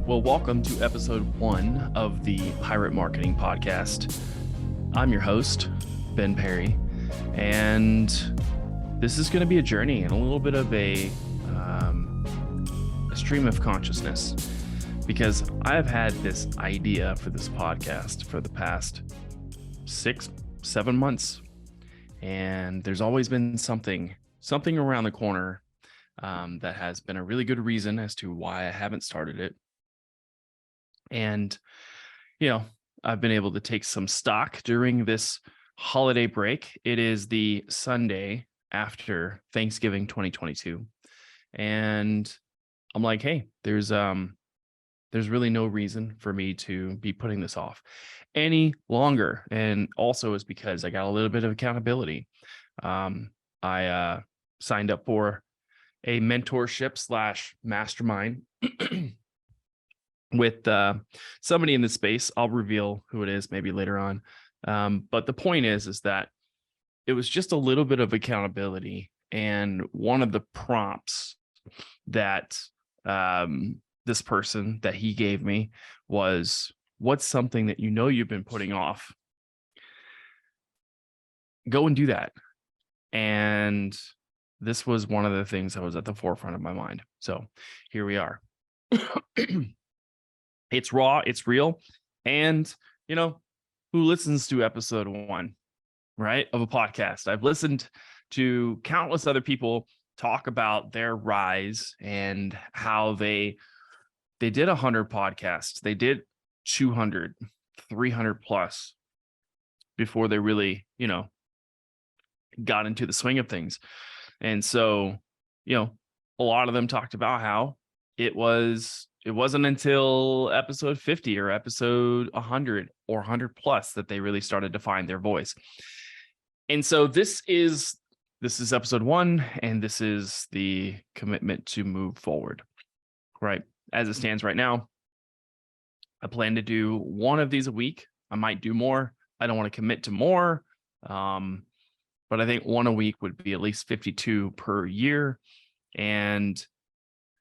Well, welcome to episode 1 of the Pirate Marketing Podcast. I'm your host, Ben Perry, and this is going to be a journey and a little bit of a stream of consciousness, because I've had this idea for this podcast for the past 6-7 months, and there's always been something around the corner that has been a really good reason as to why I haven't started it. And, I've been able to take some stock during this holiday break. It is the Sunday after Thanksgiving 2022. And I'm like, hey, there's really no reason for me to be putting this off any longer. And also is because I got a little bit of accountability. I signed up for a mentorship / mastermind with somebody in the space. I'll reveal who it is maybe later on. But the point is that it was just a little bit of accountability. And one of the prompts that this person that he gave me was, what's something that you've been putting off? Go and do that. And this was one of the things that was at the forefront of my mind. So here we are. It's raw, it's real. And, who listens to episode 1, right, of a podcast? I've listened to countless other people talk about their rise and how they did 100 podcasts. They did 200, 300 plus before they really, got into the swing of things. And so, a lot of them talked about how it wasn't until episode 50 or episode 100 or 100 plus that they really started to find their voice. And so this is episode 1, and this is the commitment to move forward, right? As it stands right now, I plan to do 1 of these a week. I might do more. I don't want to commit to more. But I think 1 a week would be at least 52 per year. And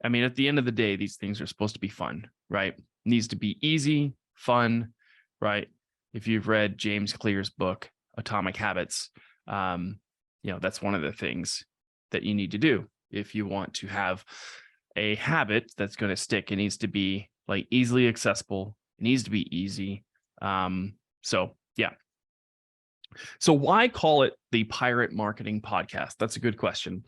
I mean, at the end of the day, these things are supposed to be fun, right? It needs to be easy, fun, right? If you've read James Clear's book, Atomic Habits, that's one of the things that you need to do. If you want to have a habit that's going to stick, it needs to be like easily accessible. It needs to be easy. So why call it the Pirate Marketing Podcast? That's a good question.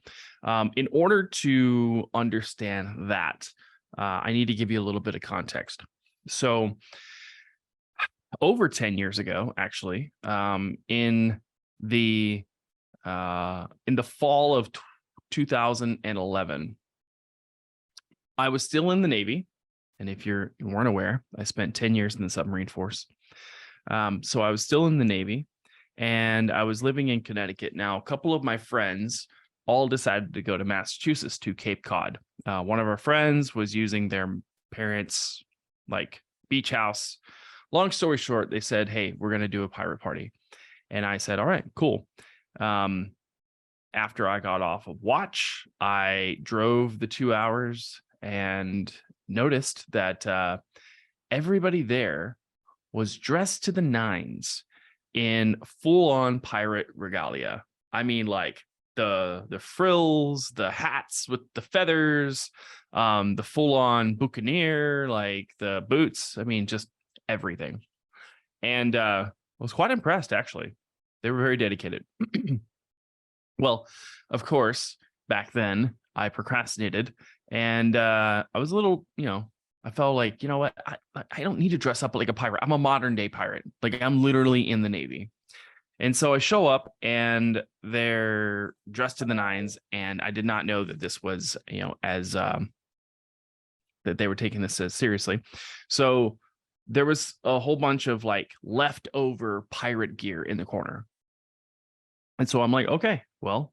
In order to understand that, I need to give you a little bit of context. So over 10 years ago, actually, in the fall of 2011, I was still in the Navy. And if you weren't aware, I spent 10 years in the submarine force. So I was still in the Navy. And I was living in Connecticut. Now, a couple of my friends all decided to go to Massachusetts, to Cape Cod. One of our friends was using their parents' beach house. Long story short, they said, hey, we're going to do a pirate party. And I said, all right, cool. After I got off of watch, I drove the 2 hours and noticed that everybody there was dressed to the nines in full-on pirate regalia. I mean, like the frills, the hats with the feathers, the full-on boucanier, like the boots. I mean, just everything. And I was quite impressed, actually. They were very dedicated. Well, of course, back then I procrastinated, and I was a little, I felt like, you know what, I don't need to dress up like a pirate. I'm a modern day pirate. Like, I'm literally in the Navy. And so I show up and they're dressed to the nines. And I did not know that this was, as that they were taking this as seriously. So there was a whole bunch of leftover pirate gear in the corner. And so I'm like, okay, well,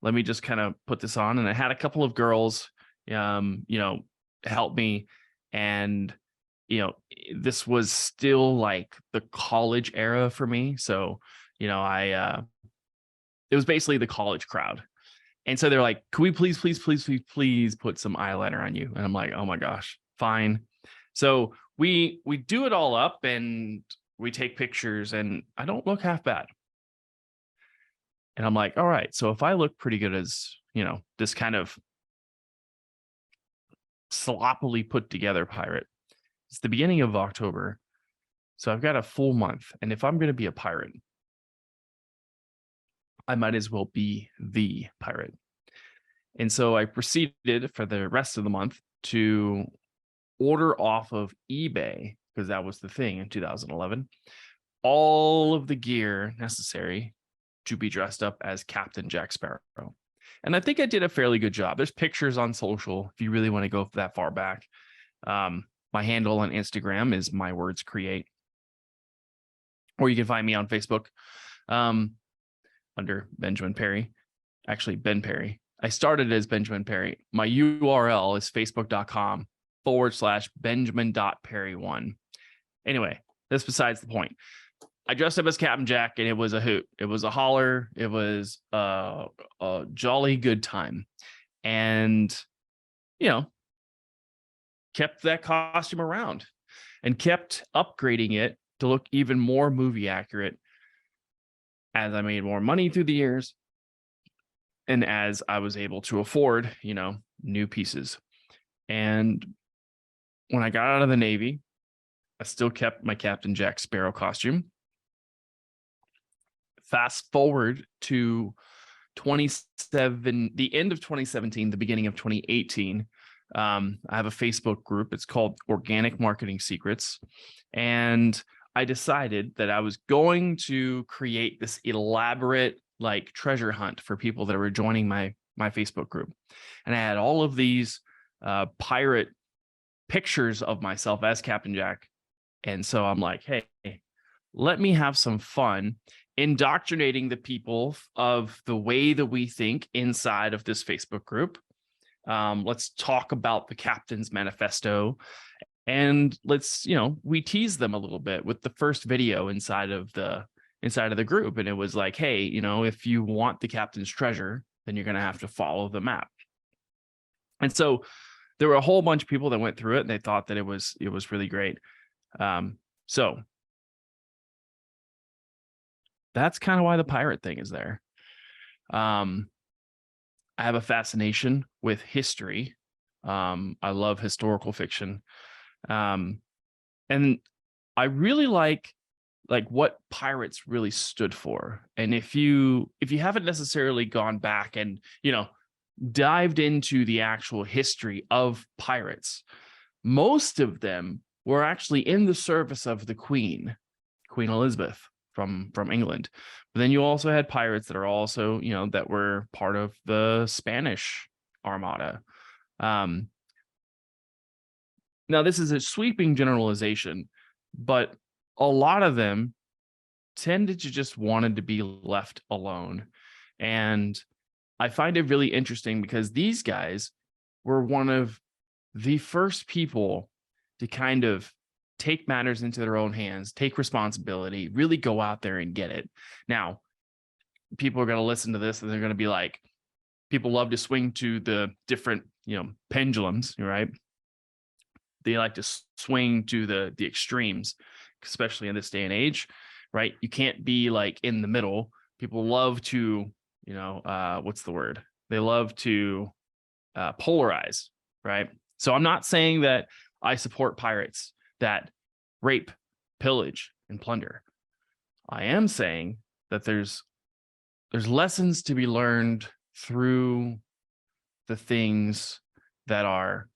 let me just kind of put this on. And I had a couple of girls, help me. And, this was still like the college era for me. So, it was basically the college crowd. And so they're like, can we please put some eyeliner on you? And I'm like, oh my gosh, fine. So we do it all up and we take pictures, and I don't look half bad. And I'm like, all right, so if I look pretty good as, this kind of sloppily put together pirate, it's the beginning of October. So I've got a full month. And if I'm going to be a pirate, I might as well be the pirate. And so I proceeded for the rest of the month to order off of eBay, because that was the thing in 2011, all of the gear necessary to be dressed up as Captain Jack Sparrow. And I think I did a fairly good job. There's pictures on social if you really want to go that far back. My handle on Instagram is My Words Create, or you can find me on Facebook under Benjamin Perry. Actually, Ben Perry. I started as Benjamin Perry. My URL is facebook.com/Benjamin.Perry1. Anyway, that's besides the point. I dressed up as Captain Jack, and it was a hoot. It was a holler. It was a jolly good time. And, kept that costume around and kept upgrading it to look even more movie accurate as I made more money through the years and as I was able to afford, new pieces. And when I got out of the Navy, I still kept my Captain Jack Sparrow costume. Fast forward to the end of 2017, the beginning of 2018. I have a Facebook group. It's called Organic Marketing Secrets. And I decided that I was going to create this elaborate treasure hunt for people that were joining my Facebook group. And I had all of these pirate pictures of myself as Captain Jack. And so I'm like, hey, let me have some fun indoctrinating the people of the way that we think inside of this Facebook group. Let's talk about the Captain's Manifesto, and let's, we tease them a little bit with the first video inside of the group. And it was like, hey, if you want the Captain's treasure, then you're going to have to follow the map. And so there were a whole bunch of people that went through it, and they thought that it was really great. So that's kind of why the pirate thing is there. I have a fascination with history. I love historical fiction. And I really like what pirates really stood for. And if you haven't necessarily gone back and, dived into the actual history of pirates, most of them were actually in the service of the Queen Elizabeth from England. But then you also had pirates that are also, that were part of the Spanish Armada. Now, this is a sweeping generalization, but a lot of them tended to just wanted to be left alone. And I find it really interesting because these guys were one of the first people to kind of take matters into their own hands, take responsibility, really go out there and get it. Now, people are going to listen to this and they're going to be like, people love to swing to the different, pendulums, right? They like to swing to the extremes, especially in this day and age, right? You can't be in the middle. People love to, what's the word? They love to polarize, right? So I'm not saying that I support pirates that rape, pillage, and plunder. I am saying that there's lessons to be learned through the things that are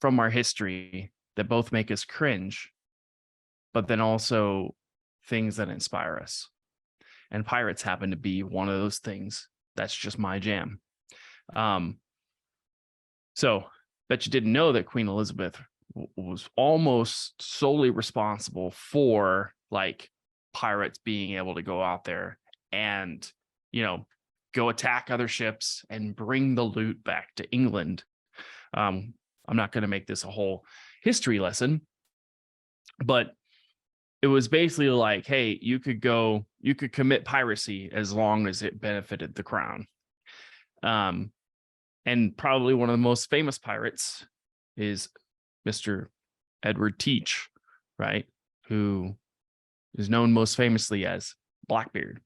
from our history that both make us cringe, but then also things that inspire us. And pirates happen to be one of those things. That's just my jam. So bet you didn't know that Queen Elizabeth was almost solely responsible for pirates being able to go out there and, go attack other ships and bring the loot back to England. I'm not going to make this a whole history lesson, but it was basically hey, you could commit piracy as long as it benefited the crown. And probably one of the most famous pirates is Mr. Edward Teach, right? Who is known most famously as Blackbeard.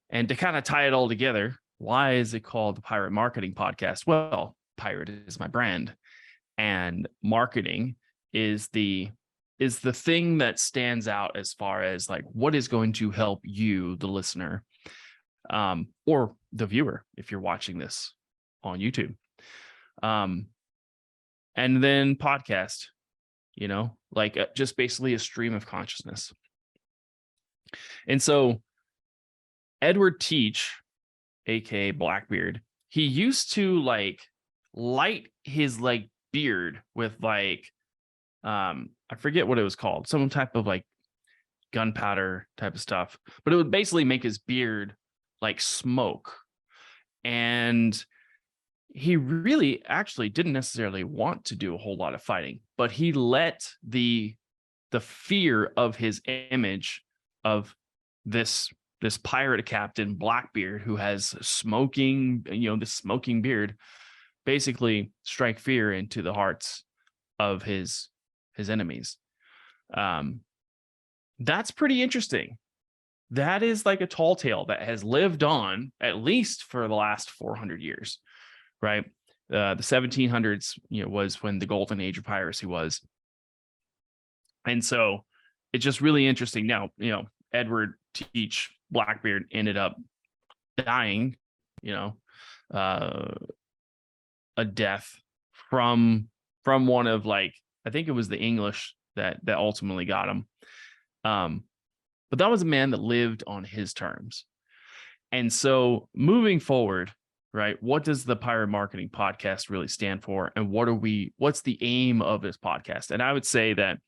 And to kind of tie it all together, why is it called the Pirate Marketing Podcast? Well, pirate is my brand, and marketing is the thing that stands out as far as like what is going to help you, the listener, or the viewer, if you're watching this on YouTube. And then podcast, like just basically a stream of consciousness. And so Edward Teach, aka Blackbeard, he used to like light his like beard with like I forget what it was called, some type of like gunpowder type of stuff, but it would basically make his beard like smoke. And he really actually didn't necessarily want to do a whole lot of fighting, but he let the fear of his image of this pirate captain Blackbeard, who has this smoking beard, basically strike fear into the hearts of his enemies. That's pretty interesting. That is like a tall tale that has lived on at least for the last 400 years, right? The 1700s, was when the golden age of piracy was. And so it's just really interesting. Now, Edward Teach Blackbeard ended up dying, a death from one of like, I think it was the English that ultimately got him. But that was a man that lived on his terms. And so moving forward, right, what does the Pirate Marketing Podcast really stand for? And what's the aim of this podcast? And I would say that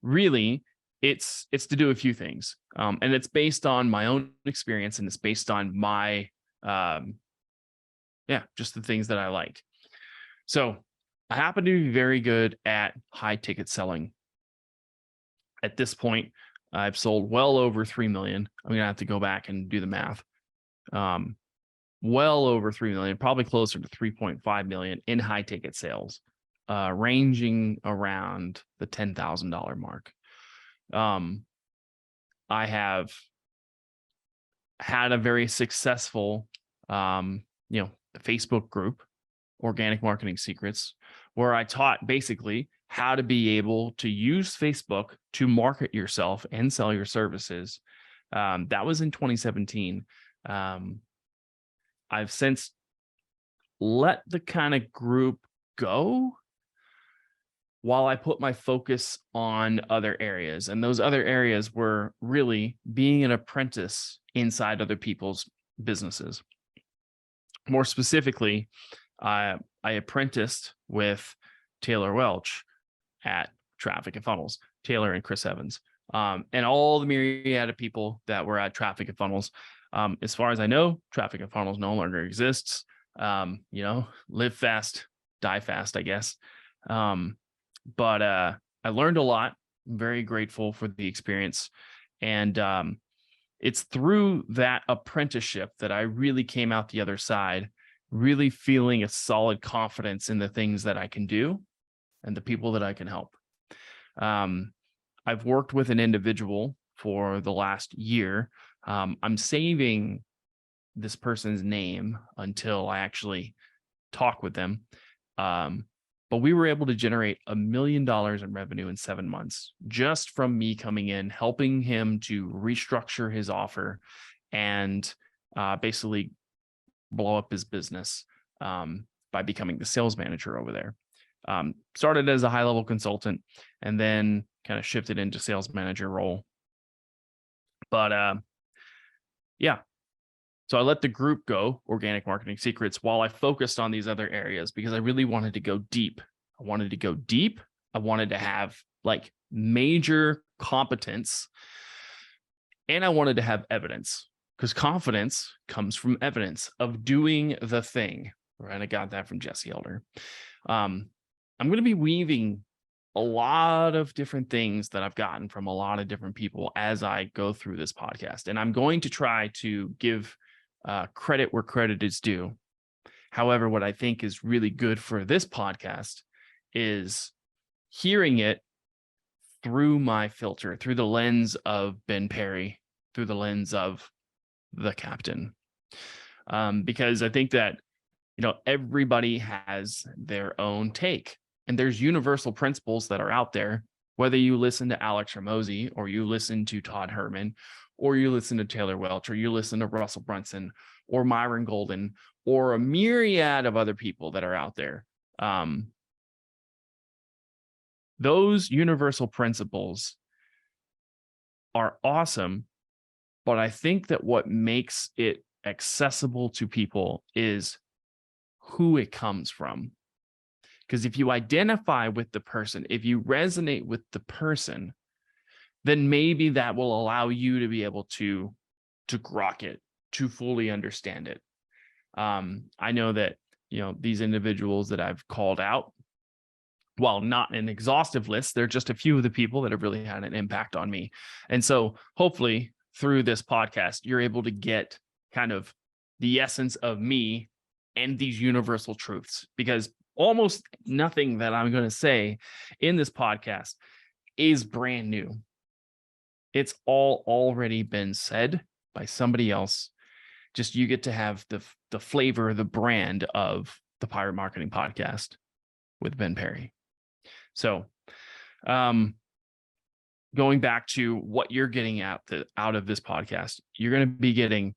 really it's to do a few things. And it's based on my own experience, and it's based on my, just the things that I like. So I happen to be very good at high ticket selling. At this point, I've sold well over 3 million. I'm going to have to go back and do the math. Well over 3 million, probably closer to 3.5 million in high ticket sales, ranging around the $10,000 mark. I have had a very successful, Facebook group, Organic Marketing Secrets, where I taught basically how to be able to use Facebook to market yourself and sell your services. That was in 2017. I've since let the kind of group go while I put my focus on other areas. And those other areas were really being an apprentice inside other people's businesses. More specifically, I apprenticed with Taylor Welch at Traffic and Funnels, Taylor and Chris Evans, and all the myriad of people that were at Traffic and Funnels. As far as I know, Traffic and Funnels no longer exists. Live fast, die fast, I guess. But I learned a lot. I'm very grateful for the experience. And it's through that apprenticeship that I really came out the other side, really feeling a solid confidence in the things that I can do and the people that I can help. I've worked with an individual for the last year. I'm saving this person's name until I actually talk with them. But we were able to generate $1 million in revenue in 7 months, just from me coming in, helping him to restructure his offer and basically blow up his business by becoming the sales manager over there. Started as a high-level consultant and then kind of shifted into sales manager role. But so I let the group go, Organic Marketing Secrets, while I focused on these other areas because I really wanted to go deep. I wanted to have like major competence, and I wanted to have evidence, because confidence comes from evidence of doing the thing. Right? I got that from Jesse Elder. I'm going to be weaving a lot of different things that I've gotten from a lot of different people as I go through this podcast. And I'm going to try to give credit where credit is due. However, what I think is really good for this podcast is hearing it through my filter, through the lens of Ben Perry, through the lens of the captain. Because I think that, everybody has their own take, and there's universal principles that are out there, whether you listen to Alex Hormozi, or you listen to Todd Herman, or you listen to Taylor Welch, or you listen to Russell Brunson, or Myron Golden, or a myriad of other people that are out there. Those universal principles are awesome, but I think that what makes it accessible to people is who it comes from. Because if you identify with the person, if you resonate with the person, then maybe that will allow you to be able to grok it, to fully understand it. I know that, these individuals that I've called out, while not an exhaustive list, they're just a few of the people that have really had an impact on me. And so hopefully through this podcast, you're able to get kind of the essence of me and these universal truths, because almost nothing that I'm going to say in this podcast is brand new. It's all already been said by somebody else. Just you get to have the flavor, the brand of the Pirate Marketing Podcast with Ben Perry. So, going back to what you're getting out of this podcast, you're going to be getting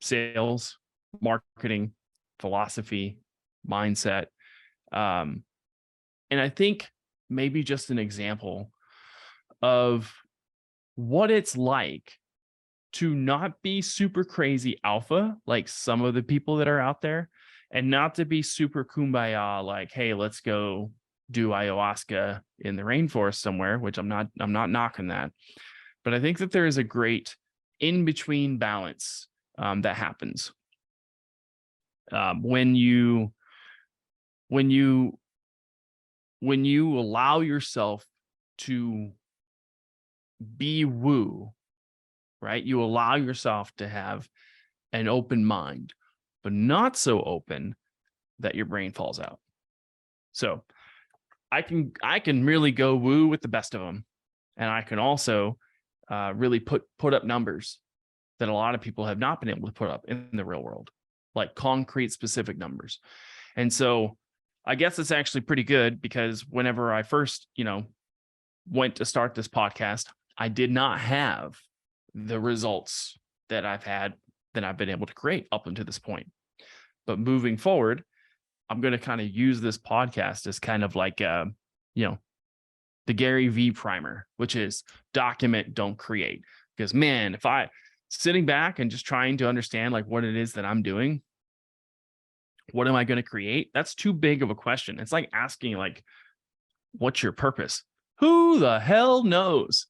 sales, marketing, philosophy, mindset. And I think maybe just an example of what it's like to not be super crazy alpha, like some of the people that are out there, and not to be super kumbaya, like, hey, let's go do ayahuasca in the rainforest somewhere, which I'm not knocking that. But I think that there is a great in-between balance that happens. When you allow yourself to be woo, right? You allow yourself to have an open mind, but not so open that your brain falls out. So I can really go woo with the best of them, and I can also really put up numbers that a lot of people have not been able to put up in the real world, like concrete, specific numbers. And so I guess it's actually pretty good, because whenever I first, went to start this podcast, I did not have the results that I've been able to create up until this point. But moving forward, I'm going to kind of use this podcast as kind of like, the Gary V primer, which is document, don't create. Because man, if I sitting back and just trying to understand like what it is that I'm doing, what am I going to create? That's too big of a question. It's like asking like, what's your purpose? Who the hell knows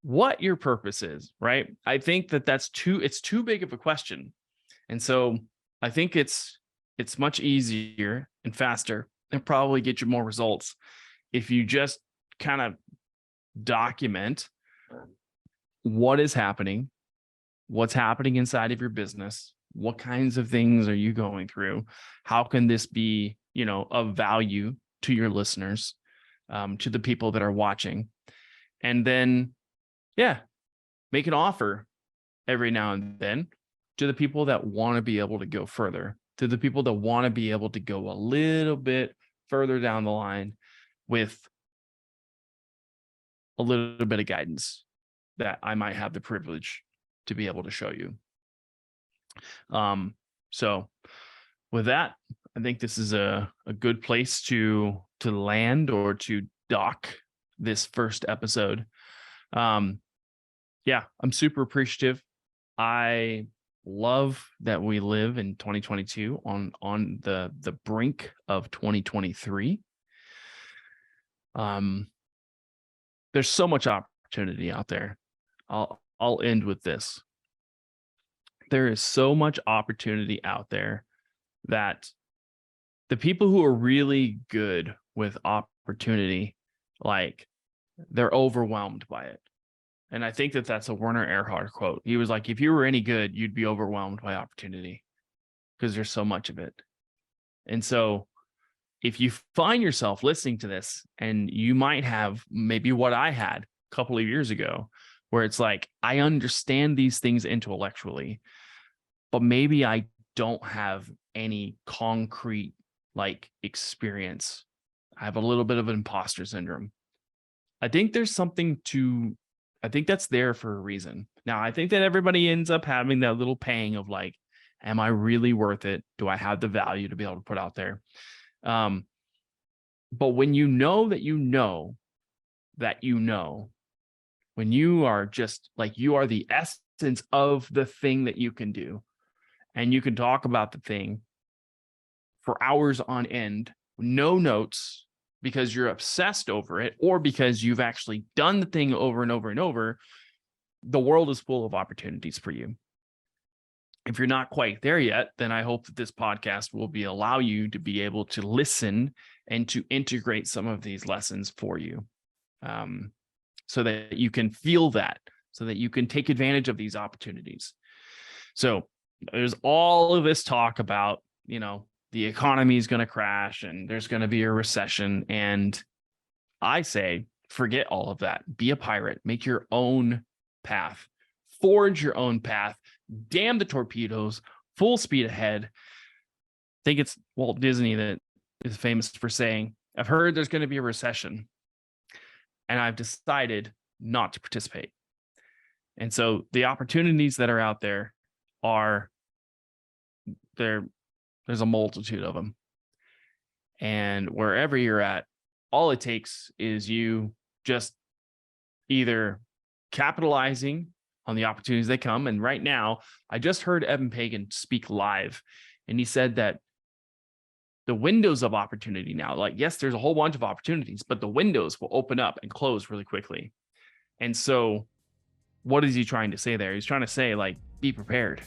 what your purpose is, right? I think that it's too big of a question. And so I think it's much easier and faster and probably get you more results if you just kind of document what is happening, what's happening inside of your business, what kinds of things are you going through, how can this be, of value to your listeners, to the people that are watching, and then, make an offer every now and then to the people that want to be able to go further, to the people that want to be able to go a little bit further down the line with a little bit of guidance that I might have the privilege to be able to show you. So with that, I think this is a good place to land or to dock this first episode. I'm super appreciative. I love that we live in 2022 on the brink of 2023. There's so much opportunity out there. I'll end with this. There is so much opportunity out there that the people who are really good with opportunity, like, they're overwhelmed by it. And I think that that's a Werner Erhard quote. He was like, if you were any good, you'd be overwhelmed by opportunity because there's so much of it. And so if you find yourself listening to this and you might have maybe what I had a couple of years ago, where it's like, I understand these things intellectually, but maybe I don't have any concrete like experience. I have a little bit of imposter syndrome. I think there's something to, I think that's there for a reason. Now, I think that everybody ends up having that little pang of like, am I really worth it? Do I have the value to be able to put out there? But when you know that you know that you know, when you are just like, you are the essence of the thing that you can do, and you can talk about the thing for hours on end, no notes, because you're obsessed over it, or because you've actually done the thing over and over and over, the world is full of opportunities for you. If you're not quite there yet, then I hope that this podcast will allow you to be able to listen and to integrate some of these lessons for you, so that you can feel that, so that you can take advantage of these opportunities. So there's all of this talk about, the economy is going to crash and there's going to be a recession. And I say, forget all of that. Be a pirate, make your own path, forge your own path, damn the torpedoes, full speed ahead. I think it's Walt Disney that is famous for saying, I've heard there's going to be a recession and I've decided not to participate. And so the opportunities that are out there there's a multitude of them. And wherever you're at, all it takes is you just either capitalizing on the opportunities that come. And right now, I just heard Eben Pagan speak live, and he said that the windows of opportunity now, like, yes, there's a whole bunch of opportunities, but the windows will open up and close really quickly. And so what is he trying to say there? He's trying to say, like, be prepared.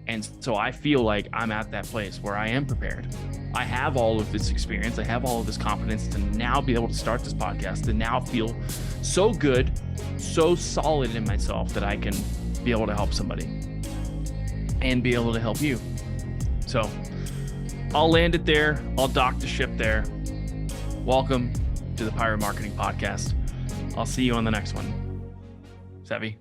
And so I feel like I'm at that place where I am prepared. I have all of this experience. I have all of this confidence to now be able to start this podcast, and now feel so good, so solid in myself that I can be able to help somebody and be able to help you. So I'll land it there. I'll dock the ship there. Welcome to the Pirate Marketing Podcast. I'll see you on the next one. Sevi.